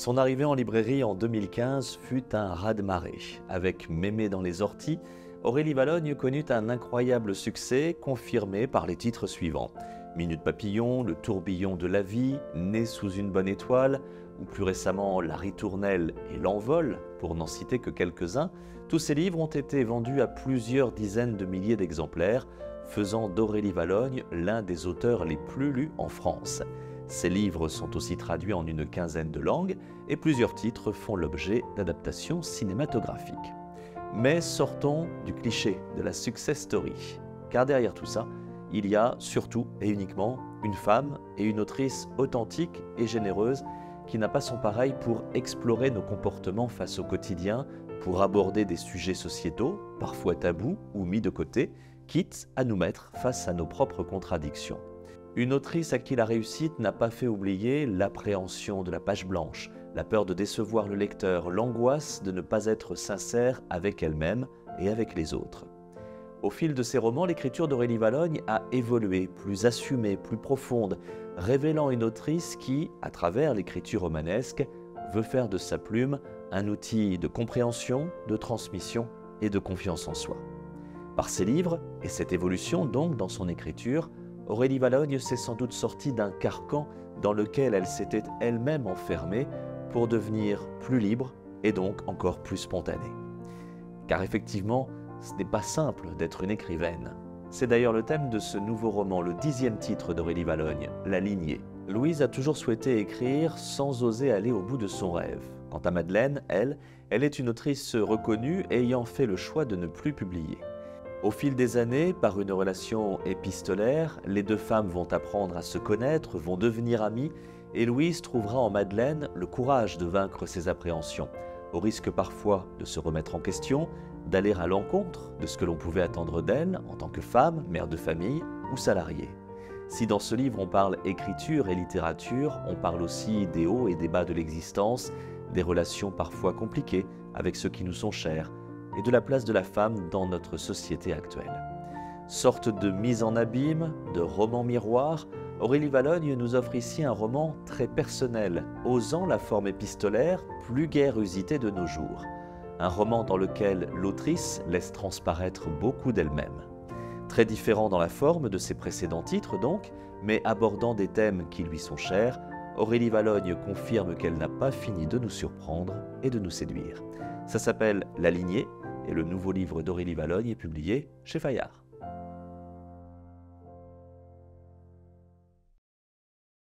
Son arrivée en librairie en 2015 fut un raz-de-marée. Avec Mémé dans les orties, Aurélie Vallogne connut un incroyable succès confirmé par les titres suivants. Minute Papillon, Le tourbillon de la vie, Né sous une bonne étoile, ou plus récemment La Ritournelle et L'Envol, pour n'en citer que quelques-uns, tous ces livres ont été vendus à plusieurs dizaines de milliers d'exemplaires, faisant d'Aurélie Vallogne l'un des auteurs les plus lus en France. Ces livres sont aussi traduits en une quinzaine de langues et plusieurs titres font l'objet d'adaptations cinématographiques. Mais sortons du cliché de la success story, car derrière tout ça, il y a surtout et uniquement une femme et une autrice authentique et généreuse qui n'a pas son pareil pour explorer nos comportements face au quotidien, pour aborder des sujets sociétaux, parfois tabous ou mis de côté, quitte à nous mettre face à nos propres contradictions. Une autrice à qui la réussite n'a pas fait oublier l'appréhension de la page blanche, la peur de décevoir le lecteur, l'angoisse de ne pas être sincère avec elle-même et avec les autres. Au fil de ses romans, l'écriture d'Aurélie Vallogne a évolué, plus assumée, plus profonde, révélant une autrice qui, à travers l'écriture romanesque, veut faire de sa plume un outil de compréhension, de transmission et de confiance en soi. Par ses livres, et cette évolution donc dans son écriture, Aurélie Vallogne s'est sans doute sortie d'un carcan dans lequel elle s'était elle-même enfermée pour devenir plus libre et donc encore plus spontanée. Car effectivement, ce n'est pas simple d'être une écrivaine. C'est d'ailleurs le thème de ce nouveau roman, le 10e titre d'Aurélie Vallogne, La Lignée. Louise a toujours souhaité écrire sans oser aller au bout de son rêve. Quant à Madeleine, elle est une autrice reconnue ayant fait le choix de ne plus publier. Au fil des années, par une relation épistolaire, les deux femmes vont apprendre à se connaître, vont devenir amies, et Louise trouvera en Madeleine le courage de vaincre ses appréhensions, au risque parfois de se remettre en question, d'aller à l'encontre de ce que l'on pouvait attendre d'elle en tant que femme, mère de famille ou salariée. Si dans ce livre on parle écriture et littérature, on parle aussi des hauts et des bas de l'existence, des relations parfois compliquées avec ceux qui nous sont chers, et de la place de la femme dans notre société actuelle. Sorte de mise en abîme, de roman miroir, Aurélie Vallogne nous offre ici un roman très personnel, osant la forme épistolaire plus guère usitée de nos jours. Un roman dans lequel l'autrice laisse transparaître beaucoup d'elle-même. Très différent dans la forme de ses précédents titres donc, mais abordant des thèmes qui lui sont chers, Aurélie Vallogne confirme qu'elle n'a pas fini de nous surprendre et de nous séduire. Ça s'appelle La Lignée et le nouveau livre d'Aurélie Vallogne est publié chez Fayard.